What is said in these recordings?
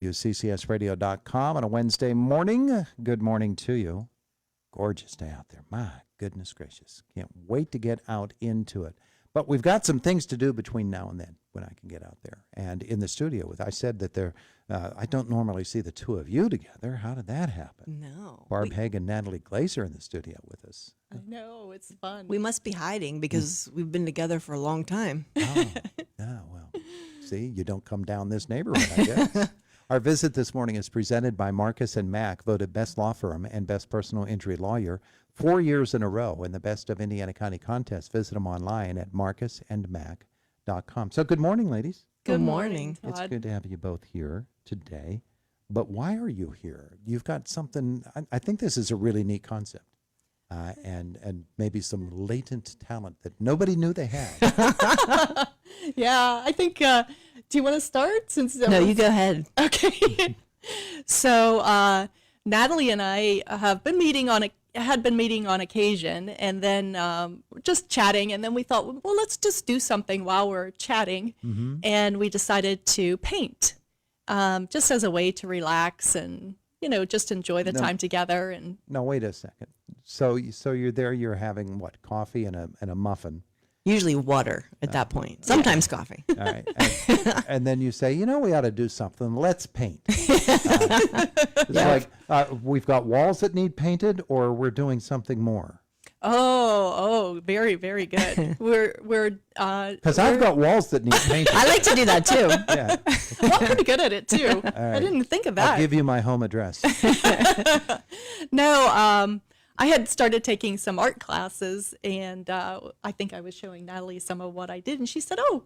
ccsradio.com on a Wednesday morning. Good morning to you. Gorgeous day out there. My goodness gracious. Can't wait to get out into it. But we've got some things to do between now and then when I can get out there. And in the studio, I said that I don't normally see the two of you together. How did that happen? No. Barb Hauge and Natalie Glaser in the studio with us. I know, it's fun. We must be hiding because we've been together for a long time. Oh, yeah, well, see, you don't come down this neighborhood, I guess. Our visit this morning is presented by Marcus & Mack, voted Best Law Firm and Best Personal Injury Lawyer 4 years in a row in the Best of Indiana County contest. Visit them online at marcusandmack.com. So good morning, ladies. Good morning. Todd. It's good to have you both here today. But why are you here? You've got something, I think this is a really neat concept. And maybe some latent talent that nobody knew they had. Yeah, I think, do you want to start? No, you go ahead. Okay. So Natalie and I had been meeting on occasion, and then just chatting, and then we thought, well, let's just do something while we're chatting. Mm-hmm. And we decided to paint, just as a way to relax and, just enjoy the time together. And no, wait a second. So you're there, you're having what, coffee and a muffin? Usually water at that point. Sometimes coffee. All right. And then you say, we ought to do something. Let's paint. It's like we've got walls that need painted, or we're doing something more. Oh, very, very good. We're because I've got walls that need painted. I like to do that too. Yeah. well, I'm pretty good at it too. Right. I didn't think of that. I'll give you my home address. No, I had started taking some art classes, and I think I was showing Natalie some of what I did, and she said, "Oh,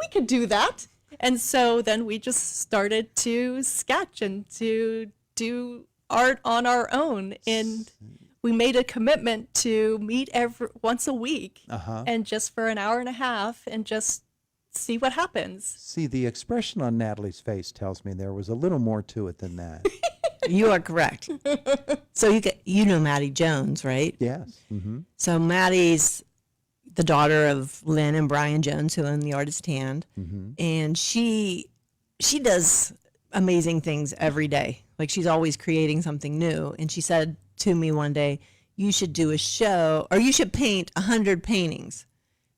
we could do that." And so then we just started to sketch and to do art on our own, and we made a commitment to meet once a week, and just for an hour and a half, and just see what happens. See, the expression on Natalie's face tells me there was a little more to it than that. You are correct. So you know Maddie Jones, right? Yes. Mm-hmm. So Maddie's the daughter of Lynn and Brian Jones, who own the Artist Hand, and she does amazing things every day. Like, she's always creating something new. And she said to me one day, "You should do a show, or you should paint 100 paintings."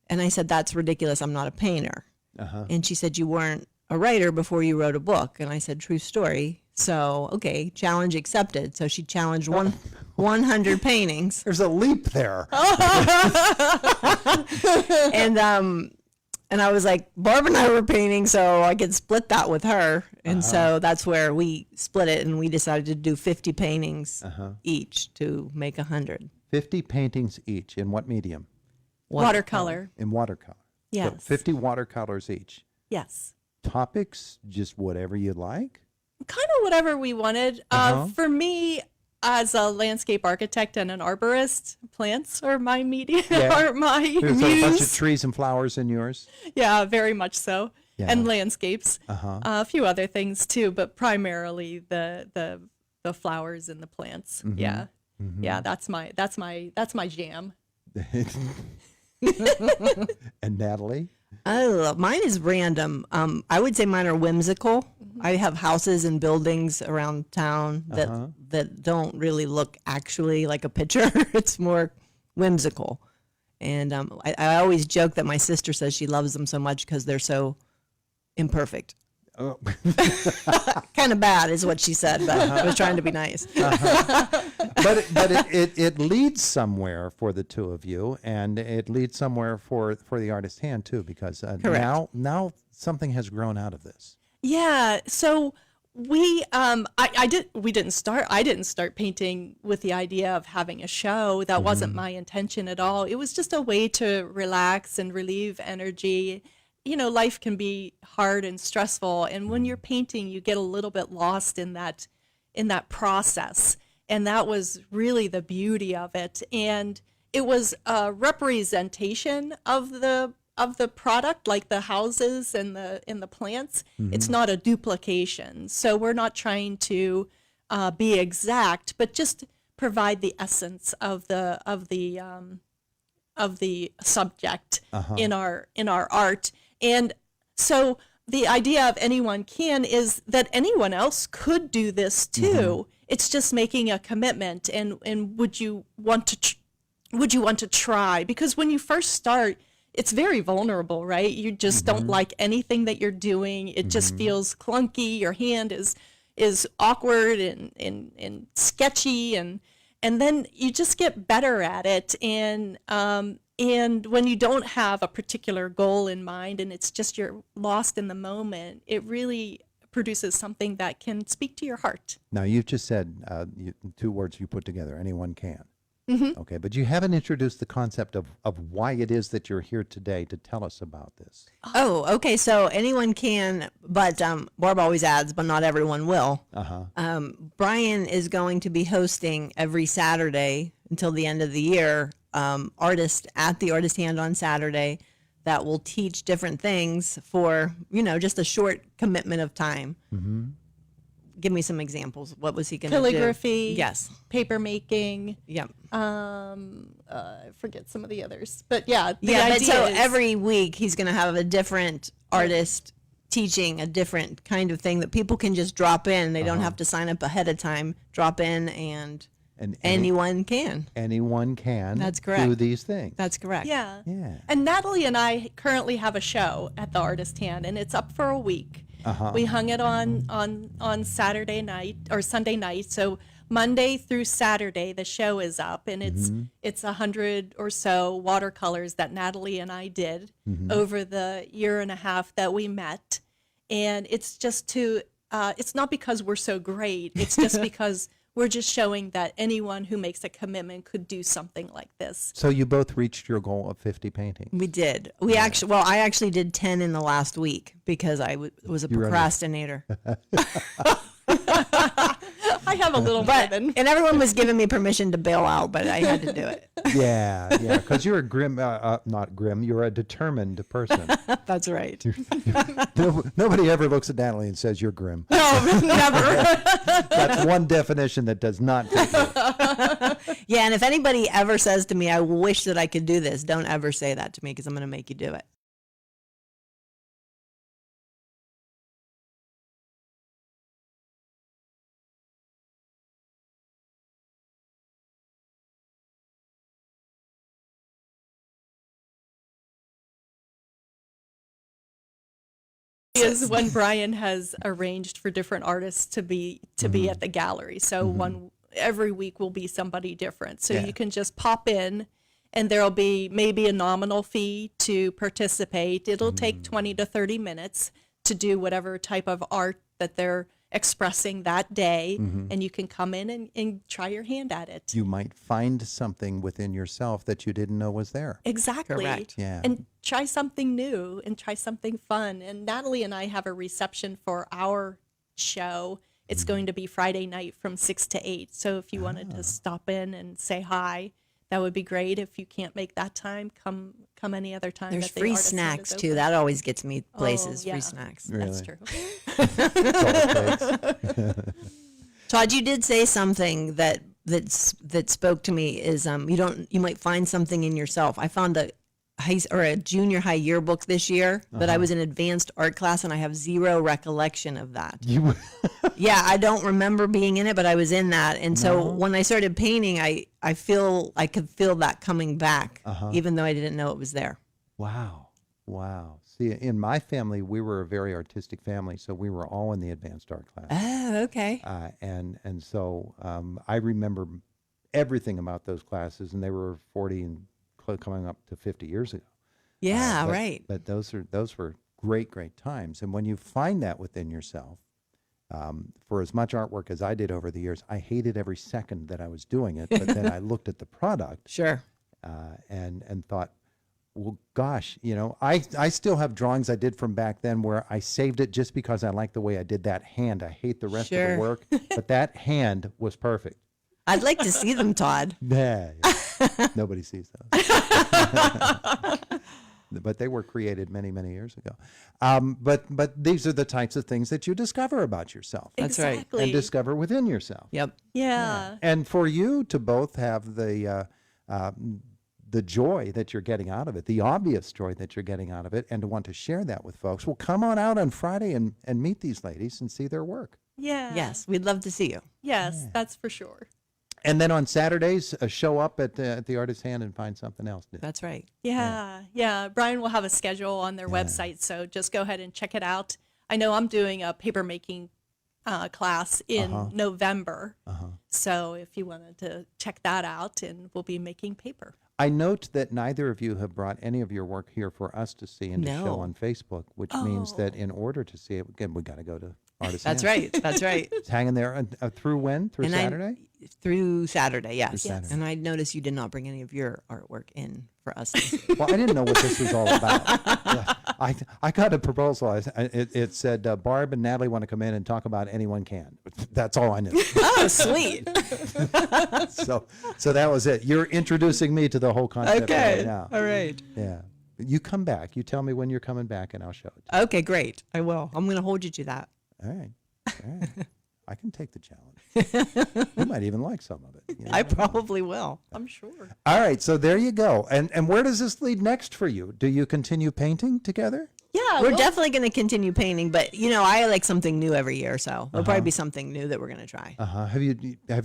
And I said, "That's ridiculous. I'm not a painter." And she said, "You weren't a writer before you wrote a book." And I said, "True story." So, okay, challenge accepted. So she challenged 100 paintings. There's a leap there. And I was like, Barb and I were painting, so I could split that with her. And so that's where we split it, and we decided to do 50 paintings each to make 100. 50 paintings each. In what medium? Watercolor. In watercolor. Yes. So 50 watercolors each. Yes. Topics, just whatever you like? Kind of whatever we wanted. For me, as a landscape architect and an arborist, plants are my medium, are my There's muse. a bunch of trees and flowers in yours? Yeah, very much so. Yeah. And landscapes. A few other things too, but primarily the flowers and the plants. Yeah. Yeah, that's my jam. And Natalie? Oh, mine is random. I would say mine are whimsical. I have houses and buildings around town that don't really look actually like a picture. It's more whimsical. And I always joke that my sister says she loves them so much because they're so imperfect. Oh. Kind of bad is what she said, but I was trying to be nice. But it leads somewhere for the two of you, and it leads somewhere for the Artist Hand too, because now something has grown out of this. Yeah. So we didn't start painting with the idea of having a show. That wasn't my intention at all. It was just a way to relax and relieve energy. Life can be hard and stressful, and when you're painting, you get a little bit lost in that process. And that was really the beauty of it. And it was a representation of the product, like the houses and the plants. It's not a duplication. So we're not trying to be exact, but just provide the essence of the subject in our art. And so the idea of anyone can is that anyone else could do this too. It's just making a commitment, and would you want to try? Because when you first start, it's very vulnerable, right? You just don't like anything that you're doing. It just feels clunky. Your hand is awkward and sketchy, and then you just get better at it. And when you don't have a particular goal in mind and it's just you're lost in the moment, it really produces something that can speak to your heart. Now, you've just said two words you put together, anyone can. Okay, but you haven't introduced the concept of why it is that you're here today to tell us about this. Oh, okay. So anyone can, but Barb always adds, but not everyone will. Brian is going to be hosting every Saturday until the end of the year, artist at the Artist Hand on Saturday that will teach different things for, just a short commitment of time. Give me some examples. What was he going to do? Calligraphy. Yes. Paper making. Yep. I forget some of the others, but yeah. The But idea so is, every week he's going to have a different artist teaching a different kind of thing that people can just drop in. They don't have to sign up ahead of time. Drop in and anyone can. Anyone can. That's correct. Do these things. That's correct. Yeah. Yeah. And Natalie and I currently have a show at the Artist Hand, and it's up for a week. We hung it on Saturday night or Sunday night. So Monday through Saturday, the show is up, and it's 100 or so watercolors that Natalie and I did over the year and a half that we met. And it's just it's not because we're so great. It's just because we're just showing that anyone who makes a commitment could do something like this. So you both reached your goal of 50 paintings. We did. I actually did 10 in the last week because I was a procrastinator. I have a little But, more than. and everyone was giving me permission to bail out, but I had to do it. Yeah, because you're a grim, not grim, you're a determined person. That's right. Nobody ever looks at Natalie and says you're grim. No, never. That's one definition that does not fit you. Yeah, and if anybody ever says to me, I wish that I could do this, don't ever say that to me because I'm going to make you do it. Is when Brian has arranged for different artists to be at the gallery. So every week will be somebody different. So you can just pop in, and there'll be maybe a nominal fee to participate. It'll take 20 to 30 minutes to do whatever type of art that they're expressing that day, and you can come in and try your hand at it. You might find something within yourself that you didn't know was there. Exactly. Correct. Yeah. And try something new and try something fun. And Natalie and I have a reception for our show. It's going to be Friday night from 6 to 8. So if you wanted to stop in and say hi, that would be great. If you can't make that time, come any other time. There's that the free Artist Hand is snacks too. open. That always gets me places, yeah. free snacks. That's Really? true. That's all it takes. Todd, you did say something that spoke to me is you might find something in yourself. I found a junior high yearbook this year that I was in advanced art class, and I have zero recollection of that. Yeah, I don't remember being in it, but I was in that. And so when I started painting, I could feel that coming back, even though I didn't know it was there. Wow. See, in my family, we were a very artistic family, so we were all in the advanced art class. Oh, okay. And so I remember everything about those classes, and they were 40 and coming up to 50 years ago. Yeah, right. But those were great times. And when you find that within yourself, for as much artwork as I did over the years, I hated every second that I was doing it. But then I looked at the product, Sure. and thought, well, gosh, I still have drawings I did from back then where I saved it just because I like the way I did that hand. I hate the rest of Sure. the work, but that hand was perfect. I'd like to see them, Todd. Yeah. Nobody sees those. But they were created many years ago. But these are the types of things that you discover about yourself. That's right. Exactly. And discover within yourself. Yep. Yeah. And for you to both have the the joy that you're getting out of it, the obvious joy that you're getting out of it, and to want to share that with folks. Well, come on out on Friday and meet these ladies and see their work. Yeah. Yes, we'd love to see you. Yes, that's for sure. And then on Saturdays, show up at the Artist's Hand and find something else to do. That's right. Yeah. Brian will have a schedule on their website, so just go ahead and check it out. I know I'm doing a paper making class in November, so if you wanted to check that out, and we'll be making paper. I note that neither of you have brought any of your work here for us to see and to show No. on Facebook, which means that in order to see it, again, we got to go to Artist's That's Hand. right. That's right. It's hanging there through when? Through Saturday? Through Saturday, yes. Through Saturday. And I noticed you did not bring any of your artwork in for us to see. Well, I didn't know what this was all about. I got a proposal. It said, Barb and Natalie want to come in and talk about Anyone Can. That's all I knew. Oh, sweet. So that was it. You're introducing me to the whole concept right now. All right. Yeah. You come back. You tell me when you're coming back, and I'll show it to Okay, great. I will. I'm going to hold you to that. you. All right. I can take the challenge. You might even like some of it. You I know? probably will. I'm sure. All right. So there you go. And where does this lead next for you? Do you continue painting together? Yeah, We're well, definitely going to continue painting, but I like something new every year, so there'll probably be something new that we're going to try. Have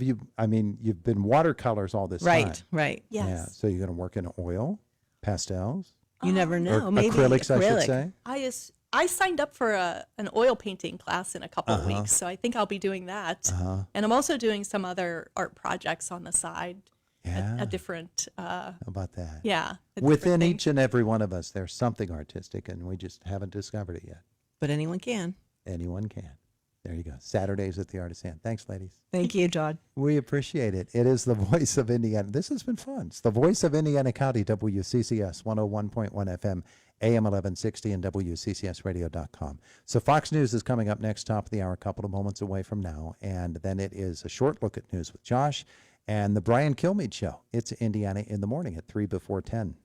you? I mean, you've been watercolors all this time. Right. yes. Yeah. So you're going to work in oil, pastels, You never know. or Maybe acrylics, I should acrylic. say. I signed up for an oil painting class in a couple of weeks, so I think I'll be doing that. And I'm also doing some other art projects on the side. Yeah. A different, How about that? a Within different thing. each and every one of us, there's something artistic, and we just haven't discovered it yet. But anyone can. Anyone can. There you go. Saturdays at the Artist's Hand. Thanks, ladies. Thank you, Todd. We appreciate it. It is the voice of Indiana. This has been fun. It's the voice of Indiana County, WCCS 101.1 FM, AM 1160, and WCCSradio.com. So Fox News is coming up next, top of the hour, a couple of moments away from now. And then it is a short look at news with Josh and the Brian Kilmeade Show. It's Indiana in the Morning at 3 before 10.